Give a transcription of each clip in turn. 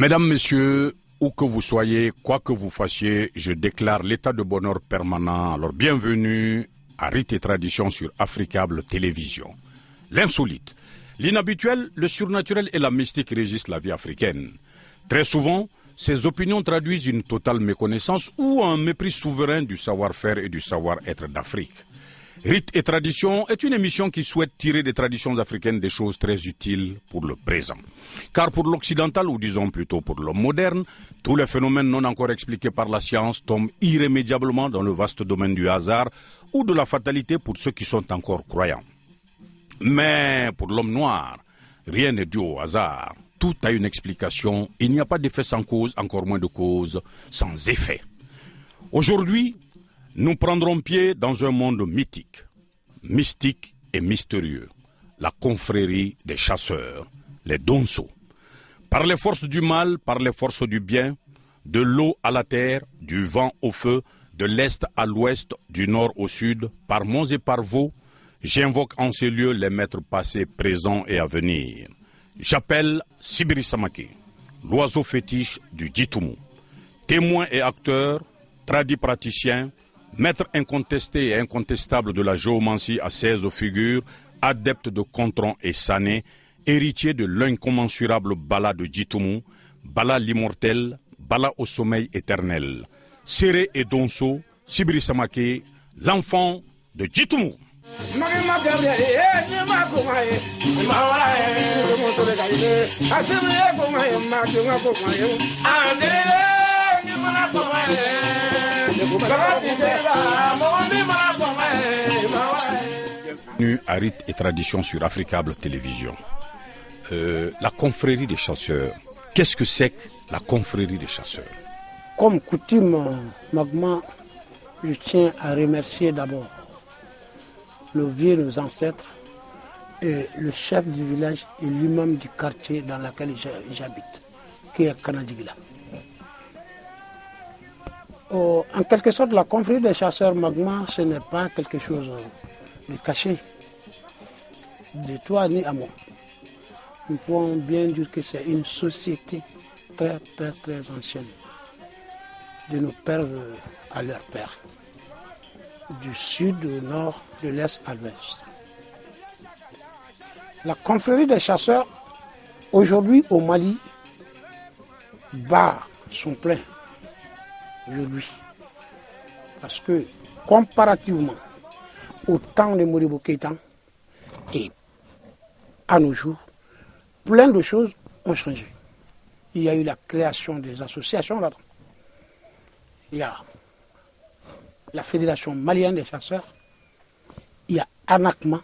Mesdames, Messieurs, où que vous soyez, quoi que vous fassiez, je déclare l'état de bonheur permanent. Alors bienvenue à Rite et Tradition sur Africable Télévision. L'insolite, l'inhabituel, le surnaturel et la mystique régissent la vie africaine. Très souvent, ces opinions traduisent une totale méconnaissance ou un mépris souverain du savoir-faire et du savoir-être d'Afrique. Rite et Tradition est une émission qui souhaite tirer des traditions africaines des choses très utiles pour le présent. Car pour l'occidental, ou disons plutôt pour l'homme moderne, tous les phénomènes non encore expliqués par la science tombent irrémédiablement dans le vaste domaine du hasard ou de la fatalité pour ceux qui sont encore croyants. Mais pour l'homme noir, rien n'est dû au hasard. Tout a une explication. Il n'y a pas d'effet sans cause, encore moins de cause sans effet. Aujourd'hui, nous prendrons pied dans un monde mythique, mystique et mystérieux. La confrérie des chasseurs, les Donso. Par les forces du mal, par les forces du bien, de l'eau à la terre, du vent au feu, de l'est à l'ouest, du nord au sud, par monts et par veaux, j'invoque en ces lieux les maîtres passés, présents et à venir. J'appelle Sibiri Samake, l'oiseau fétiche du Djitoumou. Témoin et acteur, tradit praticien, maître incontesté et incontestable de la géomancie à 16 figures, adepte de Contron et Sané, héritier de l'incommensurable Bala de Djitoumou, Bala l'immortel, Bala au sommeil éternel. Séré et Donso, Sibiri Samake, l'enfant de Djitoumou. Bienvenue à Rite et Tradition sur Africable Télévision. La confrérie des chasseurs. Qu'est-ce que c'est que la confrérie des chasseurs? Comme coutume, Magma, je tiens à remercier d'abord nos vieux, nos ancêtres, et le chef du village et lui-même du quartier dans lequel j'habite, qui est Kanadigila. En quelque sorte, la confrérie des chasseurs Magma, ce n'est pas quelque chose de caché de toi ni à moi. Nous pouvons bien dire que c'est une société très ancienne, de nos pères à leurs pères, du sud au nord, de l'est à l'ouest. La confrérie des chasseurs, aujourd'hui au Mali, bat son plein aujourd'hui. Parce que comparativement au temps de Modibo Keïta et à nos jours, plein de choses ont changé. Il y a eu la création des associations là-dedans. Il y a la Fédération malienne des chasseurs, il y a ANACMA,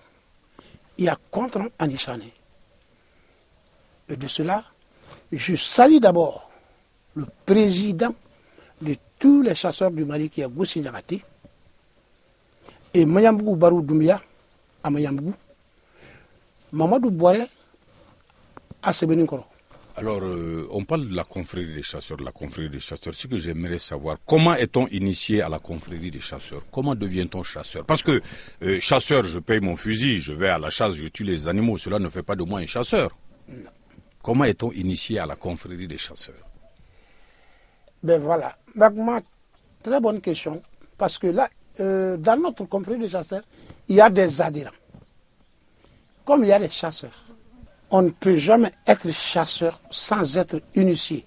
il y a Contron Anissané. Et de cela, je salue d'abord le président de tous les chasseurs du Mali qui est Goussi Nyagati et Mayambou Barou Doumbia à Mayambou, Mamadou Boire à Sebeninkoro. Alors, on parle de la confrérie des chasseurs, Ce que j'aimerais savoir, comment est-on initié à la confrérie des chasseurs? Comment devient-on chasseur? Parce que chasseur, je paye mon fusil, je vais à la chasse, je tue les animaux. Cela ne fait pas de moi un chasseur. Non. Comment est-on initié à la confrérie des chasseurs? Ben voilà. Magma, très bonne question. Parce que là, dans notre confrérie des chasseurs, il y a des adhérents. Comme il y a des chasseurs. On ne peut jamais être chasseur sans être initié.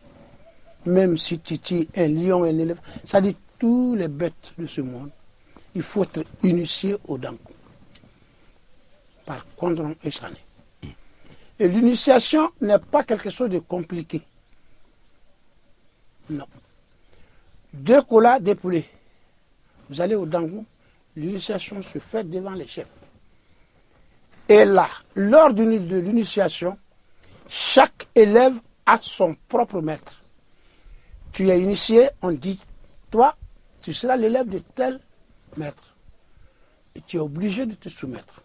Même si tu tues un lion, un éléphant, ça dit tous les bêtes de ce monde, il faut être initié au Danko. Par Contron et Sané. Et l'initiation n'est pas quelque chose de compliqué. Non. 2 colas, 2 poulets. Vous allez au Danko, l'initiation se fait devant les chefs. Et là, lors de l'initiation, chaque élève a son propre maître. Tu es initié, on dit, toi, tu seras l'élève de tel maître. Et tu es obligé de te soumettre.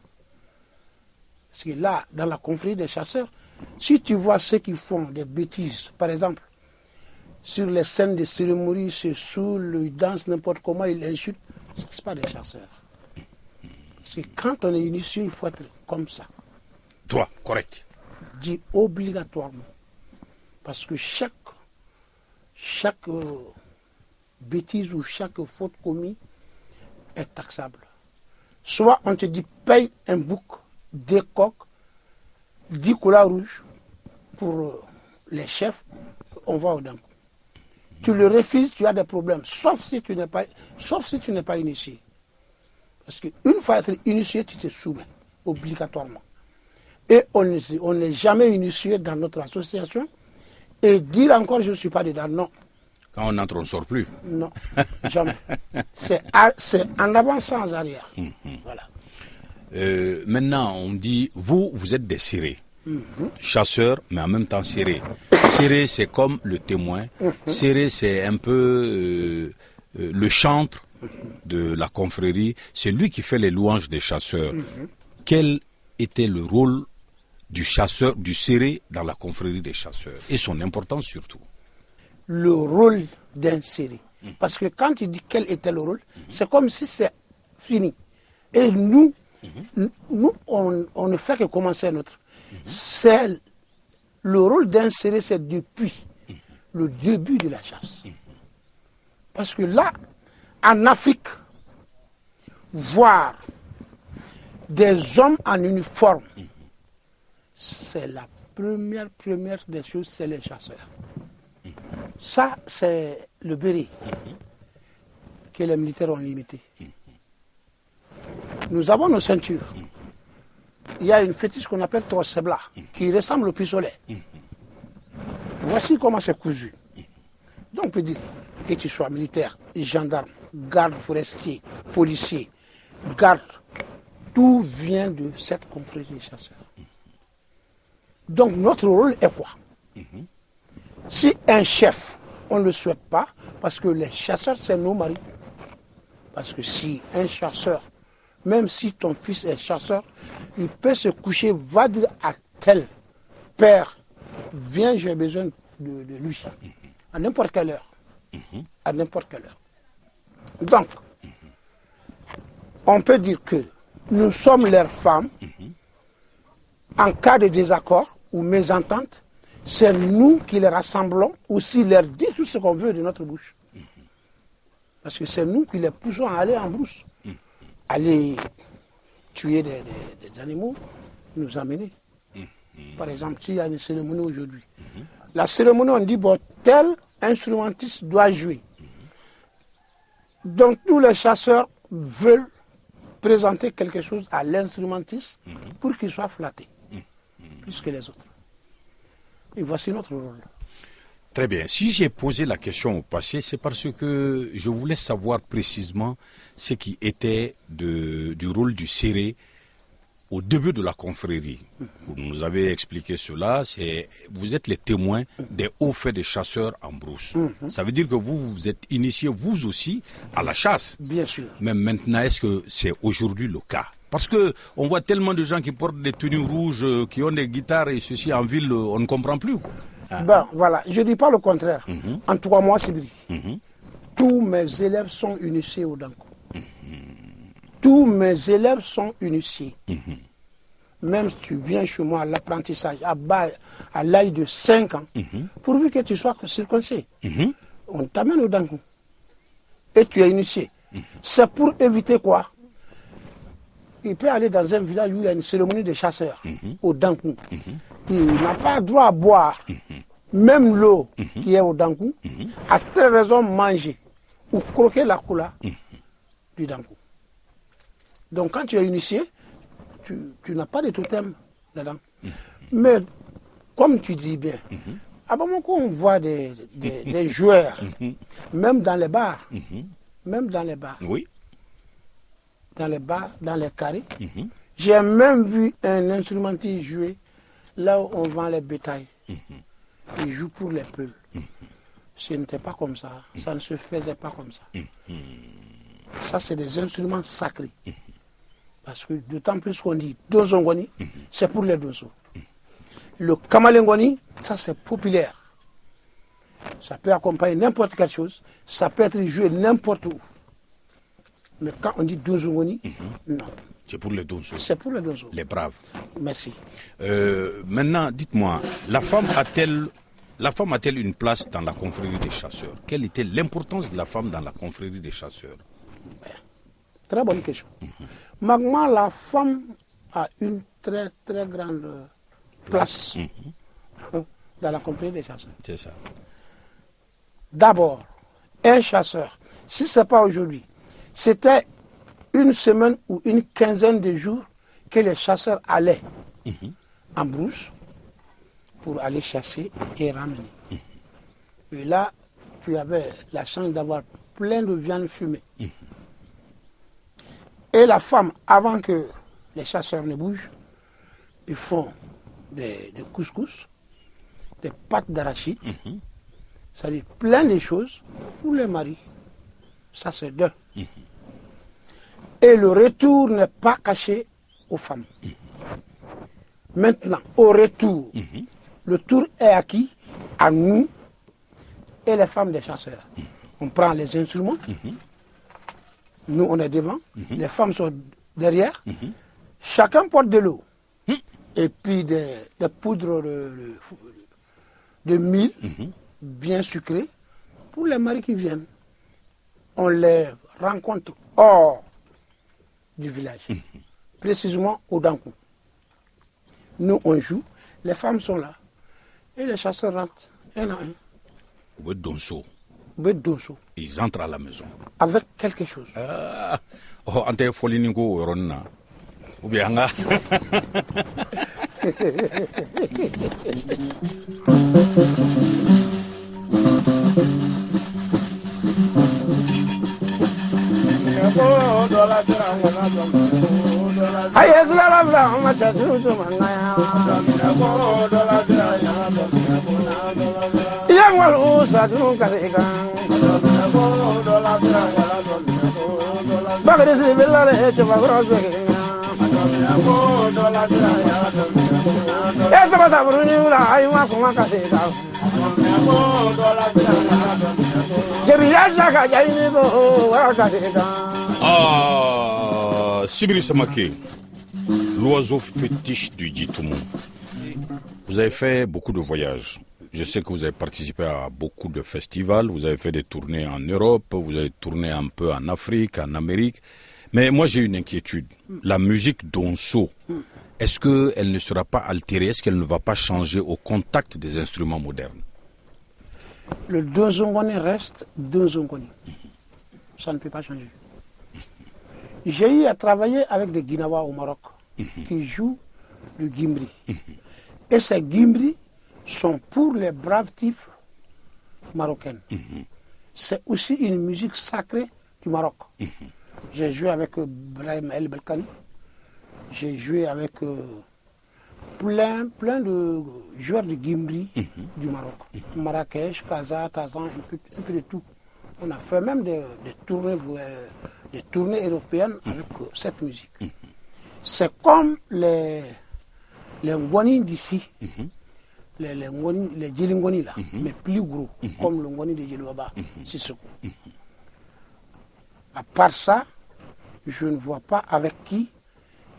Parce que là, dans la confrérie des chasseurs, si tu vois ceux qui font des bêtises, par exemple, sur les scènes de cérémonie, ils se saoulent, ils dansent n'importe comment, ils insultent, ce ne sont pas des chasseurs. Parce que quand on est initié, il faut être comme ça. Toi, correct. Dit obligatoirement. Parce que chaque chaque bêtise ou chaque faute commise est taxable. Soit on te dit paye un bouc, des coques, 10 couleurs rouges pour les chefs, on va au Dankou. Tu le refuses, tu as des problèmes, sauf si tu n'es pas initié. Parce qu'une fois être initié, tu te soumets obligatoirement. Et on n'est jamais initié dans notre association. Et dire encore je ne suis pas dedans, non. Quand on entre, on ne sort plus. Non, jamais. C'est en avant sans arrière. Voilà. Maintenant, on dit, vous êtes des sérés. Chasseurs, mais en même temps sérés. Séré, c'est comme le témoin. Séré, c'est un peu le chantre de la confrérie. C'est lui qui fait les louanges des chasseurs. Quel était le rôle du chasseur, du séré dans la confrérie des chasseurs et son importance surtout? Le rôle d'un séré. Parce que quand tu dis quel était le rôle, c'est comme si c'est fini. Et nous, on ne fait que commencer notre. C'est le rôle d'un séré, c'est depuis le début de la chasse. Parce que là, en Afrique, voir des hommes en uniforme, c'est la première des choses, c'est les chasseurs. Ça, c'est le béret que les militaires ont imité. Nous avons nos ceintures. Il y a une fétiche qu'on appelle Torsebla, qui ressemble au pistolet. Voici comment c'est cousu. Donc on peut dire que tu sois militaire, gendarme, garde forestier, policier, garde, tout vient de cette confrérie des chasseurs. Donc notre rôle est quoi? Si un chef, on ne le souhaite pas, parce que les chasseurs, c'est nos maris. Parce que si un chasseur, même si ton fils est chasseur, il peut se coucher, va dire à tel père, viens, j'ai besoin de lui, à n'importe quelle heure. À n'importe quelle heure. Donc, on peut dire que nous sommes leurs femmes. En cas de désaccord ou mésentente, c'est nous qui les rassemblons, aussi leur dire tout ce qu'on veut de notre bouche. Parce que c'est nous qui les poussons à aller en brousse, aller tuer des animaux, nous amener. Par exemple, s'il y a une cérémonie aujourd'hui, la cérémonie, on dit, bon, tel instrumentiste doit jouer. Donc tous les chasseurs veulent présenter quelque chose à l'instrumentiste pour qu'il soit flatté, plus que les autres. Et voici notre rôle. Très bien. Si j'ai posé la question au passé, c'est parce que je voulais savoir précisément ce qui était du rôle du séré au début de la confrérie. Vous nous avez expliqué cela. Vous êtes les témoins des hauts faits des chasseurs en brousse. Ça veut dire que vous êtes initiés, vous aussi, à la chasse. Bien sûr. Mais maintenant, est-ce que c'est aujourd'hui le cas? Parce que on voit tellement de gens qui portent des tenues rouges, qui ont des guitares et ceci en ville, on ne comprend plus, quoi. Ben voilà, je ne dis pas le contraire. En 3 mois, c'est tous mes élèves sont initiés au Dankou. Tous mes élèves sont initiés. Même si tu viens chez moi à l'apprentissage, à l'âge de 5 ans, pourvu que tu sois circoncis, on t'amène au Dankou. Et tu es initié. C'est pour éviter quoi? Il peut aller dans un village où il y a une cérémonie de chasseurs, au Dankou. Il n'a pas droit à boire, même l'eau qui est au Dankou, à telle raison manger ou croquer la coula du Dankou. Donc quand tu es initié, tu n'as pas de totem là-dedans. Mais comme tu dis bien, à Bamako on voit des joueurs, même dans les bars, Oui. Dans les bars, dans les carrés. J'ai même vu un instrumentiste jouer là où on vend les bétails. Il joue pour les peuls. Ce n'était pas comme ça. Ça ne se faisait pas comme ça. Ça, c'est des instruments sacrés. Parce que d'autant plus qu'on dit Dozongoni, c'est pour les Dozo. Le Kamalengoni, ça c'est populaire. Ça peut accompagner n'importe quelle chose. Ça peut être joué n'importe où. Mais quand on dit Dozongoni, non. C'est pour les Dozo. C'est pour les Dozo. Les braves. Merci. Maintenant, dites-moi, la femme a-t-elle La femme a-t-elle une place dans la confrérie des chasseurs? Quelle était l'importance de la femme dans la confrérie des chasseurs? Très bonne question. Maintenant, la femme a une très très grande place dans la confrérie des chasseurs. C'est ça. D'abord, un chasseur, si ce n'est pas aujourd'hui, c'était une semaine ou une quinzaine de jours que les chasseurs allaient en brousse pour aller chasser et ramener. Et là, tu avais la chance d'avoir plein de viande fumée. Et la femme, avant que les chasseurs ne bougent, ils font des couscous, des pâtes d'arachide, c'est-à-dire plein de choses pour les maris. Ça, c'est deux. Et le retour n'est pas caché aux femmes. Maintenant, au retour, le tour est acquis à nous et les femmes des chasseurs. On prend les instruments, nous on est devant, les femmes sont derrière, chacun porte de l'eau et puis des poudres de mil bien sucrées pour les maris qui viennent. On les rencontre hors du village, précisément au Dankou. Nous on joue, les femmes sont là et les chasseurs rentrent un à un. Ou donso. Ils entrent à la maison. Avec quelque chose. Oh, ante foliningo ronna. Ou bien nga. Sibiri Samake, l'oiseau fétiche du Djitoumou. Vous avez fait beaucoup de voyages. Je sais que vous avez participé à beaucoup de festivals, vous avez fait des tournées en Europe, vous avez tourné un peu en Afrique, en Amérique. Mais moi j'ai une inquiétude. La musique d'Onso, est-ce qu'elle ne sera pas altérée? Est-ce qu'elle ne va pas changer au contact des instruments modernes? Le Dozongoni reste Dozongoni. Ça ne peut pas changer. J'ai eu à travailler avec des Guinawa au Maroc qui jouent le gimbri. Et ces gimbri sont pour les braves types marocaines. C'est aussi une musique sacrée du Maroc. J'ai joué avec Brahim El Belkani. J'ai joué avec plein de joueurs de gimbri du Maroc. Marrakech, Casa, Tazan, un peu de tout. On a fait même des tournées européennes avec cette musique. C'est comme les Ngoni d'ici, les Djilingoni là, mais plus gros, comme le Ngoni de Djilwaba, Sissoko. À part ça, je ne vois pas avec qui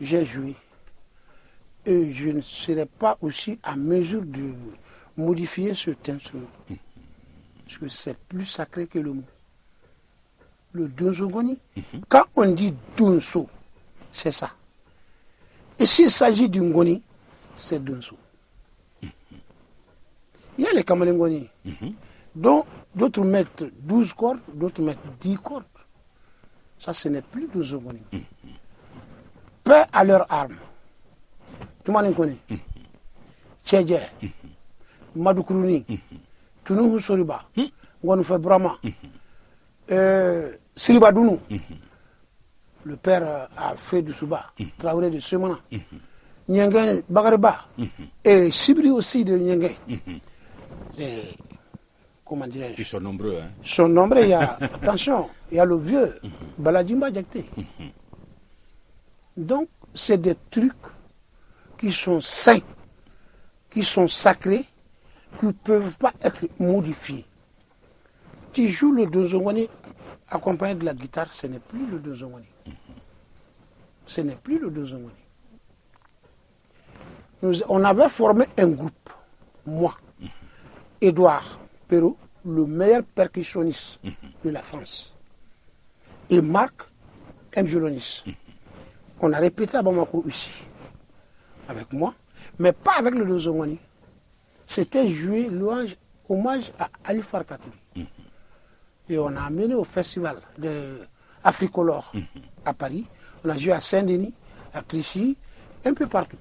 j'ai joué. Et je ne serai pas aussi à mesure de modifier cet instrument. Parce que c'est plus sacré que le mot. Le Donzongoni, quand on dit Donso, c'est ça. Et s'il s'agit du Ngoni, c'est Donso. Il y a les Kamalengoni, dont d'autres mettent 12 cordes, d'autres mettent 10 cordes. Ça, ce n'est plus Donzongoni. Paix à leurs armes. Tout le monde connaît. Tchédje, Madoukruni, Tounou Soriba, Ngouanoufé Brahma, Siribadounou, le père a fait du Souba, Traoré de Semana, Nyenge Bagareba, et Sibri aussi de Nyenge. Comment dirais-je? Ils sont nombreux. Hein? Ils sont nombreux, il y a, attention, il y a le vieux, Baladjimba Djakté. Donc, c'est des trucs qui sont saints, qui sont sacrés, qui ne peuvent pas être modifiés. Tu joues le Dozongoni accompagné de la guitare, ce n'est plus le Dozongoni. Ce n'est plus le Dozongoni. On avait formé un groupe, moi, Édouard Perrault, le meilleur percussionniste de la France. Et Marc, un violoniste. On a répété à Bamako ici, avec moi, mais pas avec le Dozongwani. C'était jouer louange, hommage à Ali Farkatouli. Et on a amené au festival de Africolore à Paris. On a joué à Saint-Denis, à Clichy, un peu partout.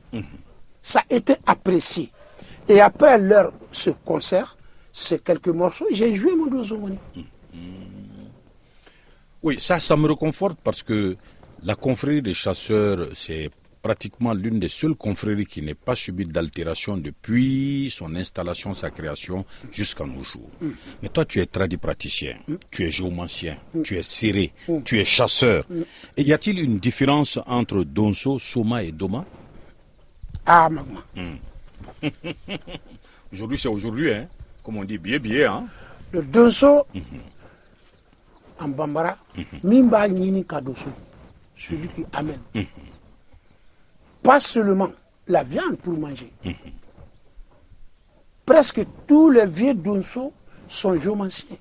Ça a été apprécié. Et après ce concert, ces quelques morceaux, j'ai joué mon Dozongwani. Oui, ça me réconforte parce que la confrérie des chasseurs, c'est pratiquement l'une des seules confréries qui n'est pas subie d'altération depuis son installation, sa création, jusqu'à nos jours. Mais toi, tu es tradipraticien, tu es géomancien, tu es serré, tu es chasseur. Et y a-t-il une différence entre Donso, Soma et Doma? Ah, Magma. Aujourd'hui, c'est aujourd'hui, hein? Comme on dit, billet, hein? Le Donso, en Bambara, Mimba Nini Kadoso, celui qui amène. Pas seulement la viande pour manger. Presque tous les vieux Donso sont géomanciens.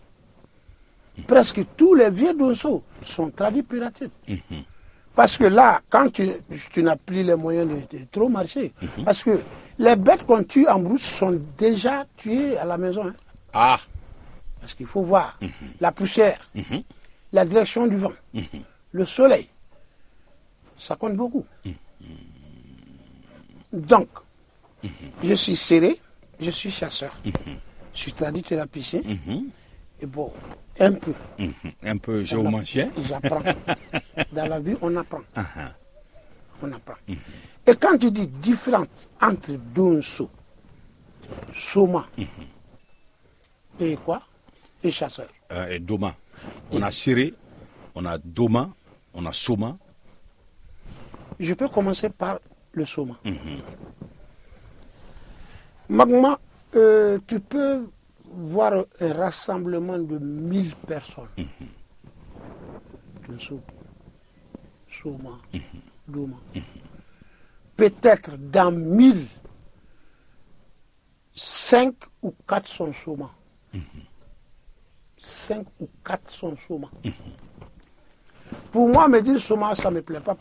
Presque tous les vieux Donso sont tradipiratiques. Parce que là, quand tu n'as plus les moyens de trop marcher, parce que les bêtes qu'on tue en brousse sont déjà tuées à la maison. Hein. Ah! Parce qu'il faut voir la poussière, la direction du vent, le soleil. Ça compte beaucoup. Donc, je suis serré, je suis chasseur, je suis tradithérapicien, et bon, un peu. Un peu géomancien. J'apprends. Dans la vie, on apprend. On apprend. Et quand tu dis différence entre Donso, Soma, et quoi? Et chasseur. Et Doma. On a serré, on a Doma, on a Soma. Je peux commencer par le Soma. Magma, tu peux voir un rassemblement de 1000 personnes. Donso, Soma, Doma. Peut-être dans 1000, 5 ou 4 sont Soma. 5 ou 4 sont Soma. Pour moi, me dire Soma, ça ne me plaît pas.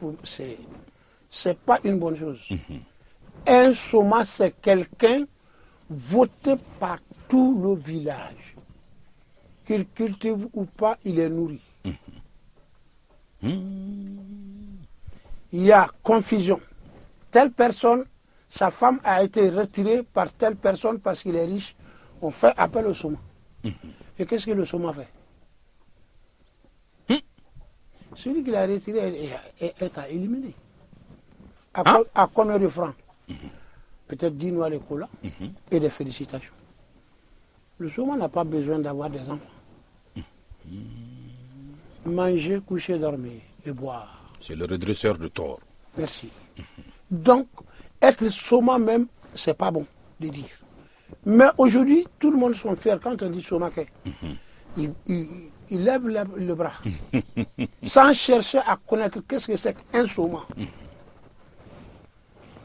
C'est pas une bonne chose. Un Soma, c'est quelqu'un voté par tout le village. Qu'il cultive ou pas, il est nourri. Il y a confusion. Telle personne, sa femme a été retirée par telle personne parce qu'il est riche. On fait appel au Soma. Et qu'est-ce que le Soma fait? Celui qui l'a retiré est à éliminer. À combien de francs? Peut-être 10 noix de cola et des félicitations. Le Soma n'a pas besoin d'avoir des enfants. Manger, coucher, dormir et boire. C'est le redresseur de tort. Merci. Donc, être Soma même, c'est pas bon de dire. Mais aujourd'hui, tout le monde sont fiers quand on dit Soma. Il lève le bras sans chercher à connaître qu'est-ce que c'est qu'un Soma.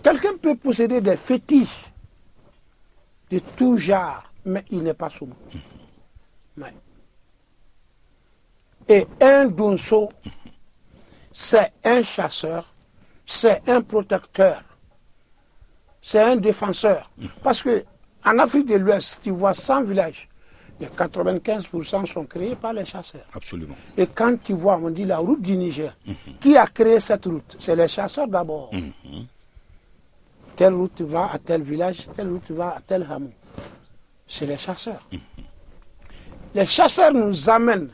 Quelqu'un peut posséder des fétiches de tout genre, mais il n'est pas Soma. Ouais. Et un Donso, c'est un chasseur, c'est un protecteur, c'est un défenseur. Parce que en Afrique de l'Ouest, tu vois 100 villages, les 95% sont créés par les chasseurs. Absolument. Et quand tu vois, on dit la route du Niger, qui a créé cette route? C'est les chasseurs d'abord. Telle route va à tel village, telle route va à tel hameau. C'est les chasseurs. Les chasseurs nous amènent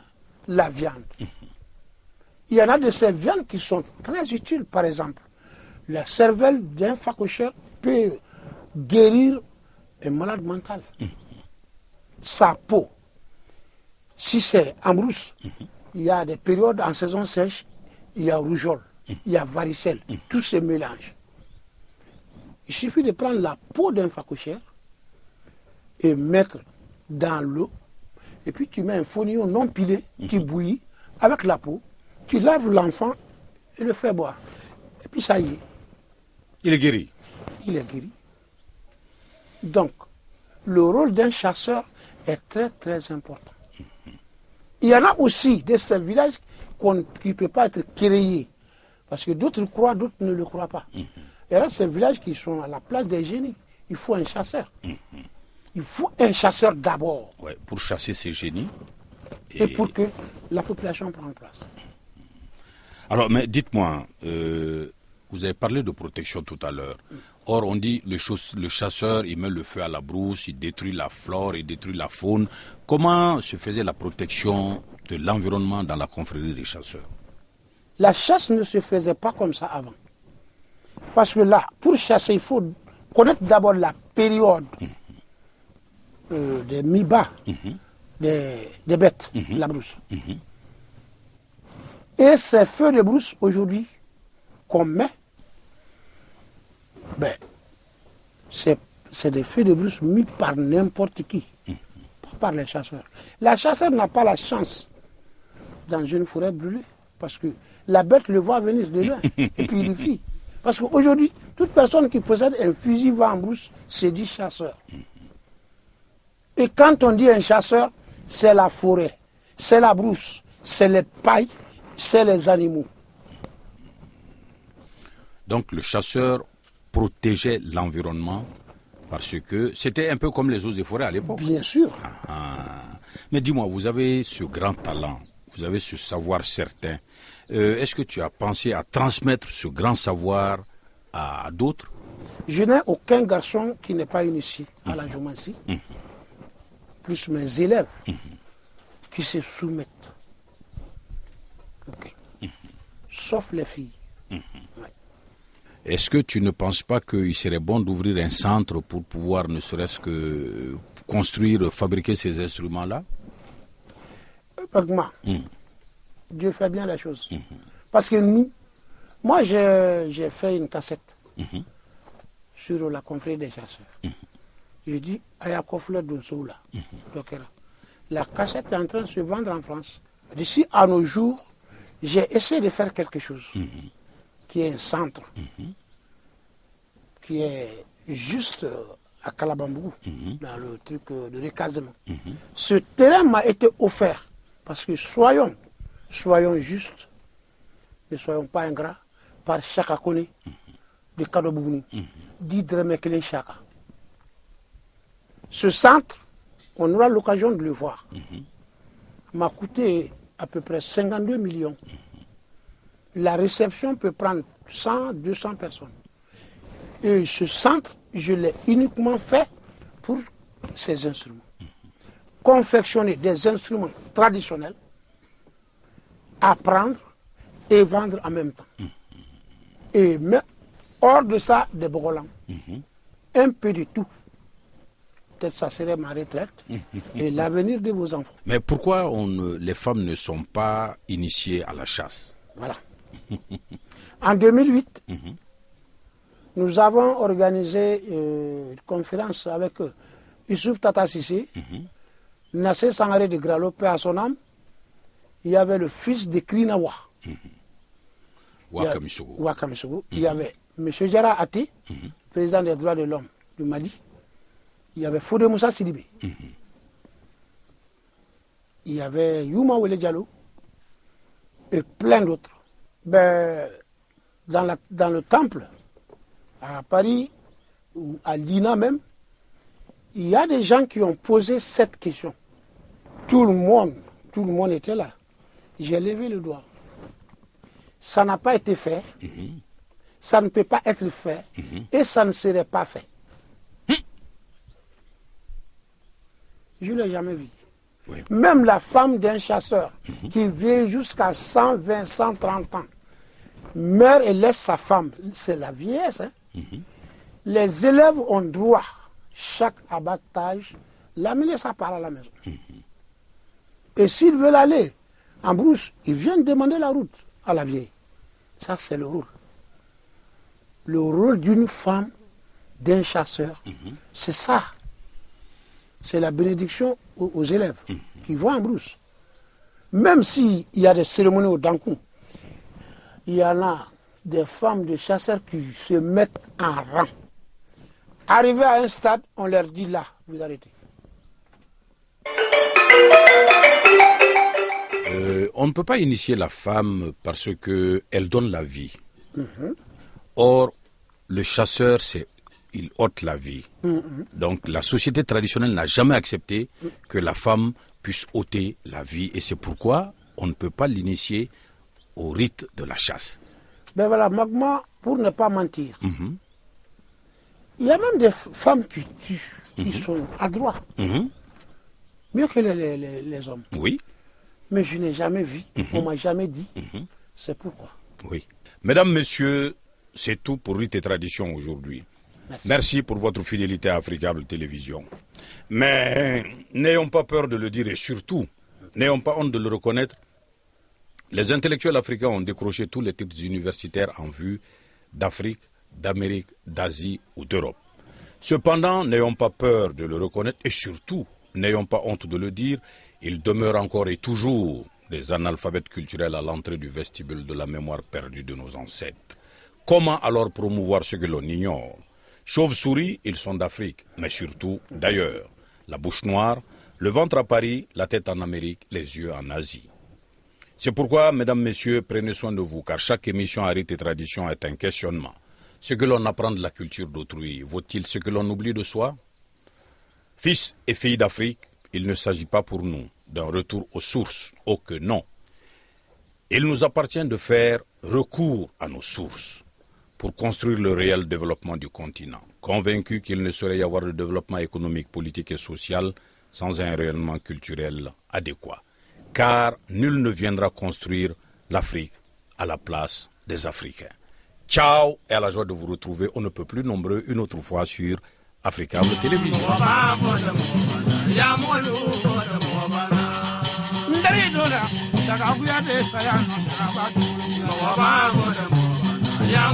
la viande. Il y en a de ces viandes qui sont très utiles. Par exemple, la cervelle d'un phacochère peut guérir un malade mental. Sa peau, si c'est ambrous, il y a des périodes en saison sèche, il y a rougeole, il y a varicelle, tout se mélange. Il suffit de prendre la peau d'un phacochère et mettre dans l'eau, et puis tu mets un fonillon non pilé, tu bouillis avec la peau, tu laves l'enfant et le fais boire. Et puis ça y est. Il est guéri. Il est guéri. Donc, le rôle d'un chasseur est très très important. Il y en a aussi de ces villages qui ne peuvent pas être créés. Parce que d'autres croient, d'autres ne le croient pas. Il y a ces villages qui sont à la place des génies. Il faut un chasseur. Il faut un chasseur d'abord. Ouais, pour chasser ces génies. Et pour que la population prenne place. Alors, mais dites-moi, vous avez parlé de protection tout à l'heure. Or, on dit le chasseur, il met le feu à la brousse, il détruit la flore, il détruit la faune. Comment se faisait la protection de l'environnement dans la confrérie des chasseurs? La chasse ne se faisait pas comme ça avant. Parce que là, pour chasser, il faut connaître d'abord la période des mi-bas des bêtes, la brousse. Et ces feux de brousse, aujourd'hui, qu'on met, ben, c'est des feux de brousse mis par n'importe qui, pas par les chasseurs. La chasseur n'a pas la chance dans une forêt brûlée, parce que la bête le voit venir de loin, et puis il fuit. Parce qu'aujourd'hui, toute personne qui possède un fusil va en brousse, se dit chasseur. Et quand on dit un chasseur, c'est la forêt, c'est la brousse, c'est les pailles, c'est les animaux. Donc le chasseur protégeait l'environnement parce que c'était un peu comme les eaux et forêts à l'époque. Bien sûr. Mais dis-moi, vous avez ce grand talent, vous avez ce savoir certain. Est-ce que tu as pensé à transmettre ce grand savoir à d'autres? Je n'ai aucun garçon qui n'est pas initié à la géomancie, plus mes élèves qui se soumettent. Okay. Sauf les filles. Ouais. Est-ce que tu ne penses pas qu'il serait bon d'ouvrir un centre pour pouvoir ne serait-ce que construire, fabriquer ces instruments-là? Dieu fait bien la chose. Parce que moi j'ai fait une cassette sur la confrérie des chasseurs. Je dis, Ayakofle Donsoula, la cassette est en train de se vendre en France. D'ici à nos jours, j'ai essayé de faire quelque chose qui est un centre, qui est juste à Kalabambou, dans le truc de recasement. Ce terrain m'a été offert parce que soyons justes, ne soyons pas ingrats, par Chaka Kone de Kadobougou, dit Dremekelin Chaka. Ce centre, on aura l'occasion de le voir, m'a coûté à peu près 52 millions. La réception peut prendre 100, 200 personnes. Et ce centre, je l'ai uniquement fait pour ces instruments. Confectionner des instruments traditionnels, apprendre et vendre en même temps. Et mais, hors de ça, des brolans. Un peu de tout. Peut-être ça serait ma retraite et l'avenir de vos enfants. Mais pourquoi les femmes ne sont pas initiées à la chasse? Voilà. En 2008, nous avons organisé une conférence avec Youssouf Tata Sissé, Nassé Sangaré de Gralo, paix à son âme. Il y avait le fils de Krinawa. Wakamisogo. Il y avait M. Jara Ati, président des droits de l'homme du Mali. Il y avait Fodé Moussa Sidibé. Il y avait Youma Wele Diallo et plein d'autres. Ben, dans le temple, à Paris, ou à Lina même, il y a des gens qui ont posé cette question. Tout le monde était là. J'ai levé le doigt. Ça n'a pas été fait, ça ne peut pas être fait, et ça ne serait pas fait. Je ne l'ai jamais vu. Oui. Même la femme d'un chasseur qui vit jusqu'à 120, 130 ans, meurt et laisse sa femme. C'est la vieillesse. Hein? Les élèves ont droit, chaque abattage, l'amener sa part à la maison. Et s'ils veulent aller en brousse, ils viennent demander la route à la vieille. Ça, c'est le rôle. Le rôle d'une femme, d'un chasseur, c'est ça. C'est la bénédiction aux élèves qui vont en brousse. Même s'il y a des cérémonies au Dankou, il y en a des femmes de chasseurs qui se mettent en rang Arrivé à un stade, on leur dit là, vous arrêtez. On ne peut pas initier la femme parce qu'elle donne la vie. Or, le chasseur, il ôte la vie. Donc, la société traditionnelle n'a jamais accepté que la femme puisse ôter la vie. Et c'est pourquoi on ne peut pas l'initier au rite de la chasse. Ben voilà, Magma, pour ne pas mentir, il y a même des femmes qui tuent, qui sont adroits. Mieux que les hommes. Oui. Mais je n'ai jamais vu, on ne m'a jamais dit. C'est pourquoi. Oui. Mesdames, Messieurs, c'est tout pour Rite et Tradition aujourd'hui. Merci pour votre fidélité à Africable Télévision. Mais n'ayons pas peur de le dire et surtout, n'ayons pas honte de le reconnaître. Les intellectuels africains ont décroché tous les titres universitaires en vue d'Afrique, d'Amérique, d'Asie ou d'Europe. Cependant, n'ayons pas peur de le reconnaître et surtout, n'ayons pas honte de le dire, il demeure encore et toujours des analphabètes culturels à l'entrée du vestibule de la mémoire perdue de nos ancêtres. Comment alors promouvoir ce que l'on ignore? Chauves-souris, ils sont d'Afrique, mais surtout d'ailleurs. La bouche noire, le ventre à Paris, la tête en Amérique, les yeux en Asie. C'est pourquoi, mesdames, messieurs, prenez soin de vous, car chaque émission à Rite et Tradition est un questionnement. Ce que l'on apprend de la culture d'autrui, vaut-il ce que l'on oublie de soi? Fils et filles d'Afrique, il ne s'agit pas pour nous d'un retour aux sources, oh que non. Il nous appartient de faire recours à nos sources pour construire le réel développement du continent, convaincu qu'il ne saurait y avoir de développement économique, politique et social sans un rayonnement culturel adéquat. Car nul ne viendra construire l'Afrique à la place des Africains. Ciao et à la joie de vous retrouver, on ne peut plus nombreux une autre fois sur Africable Télévision. Ya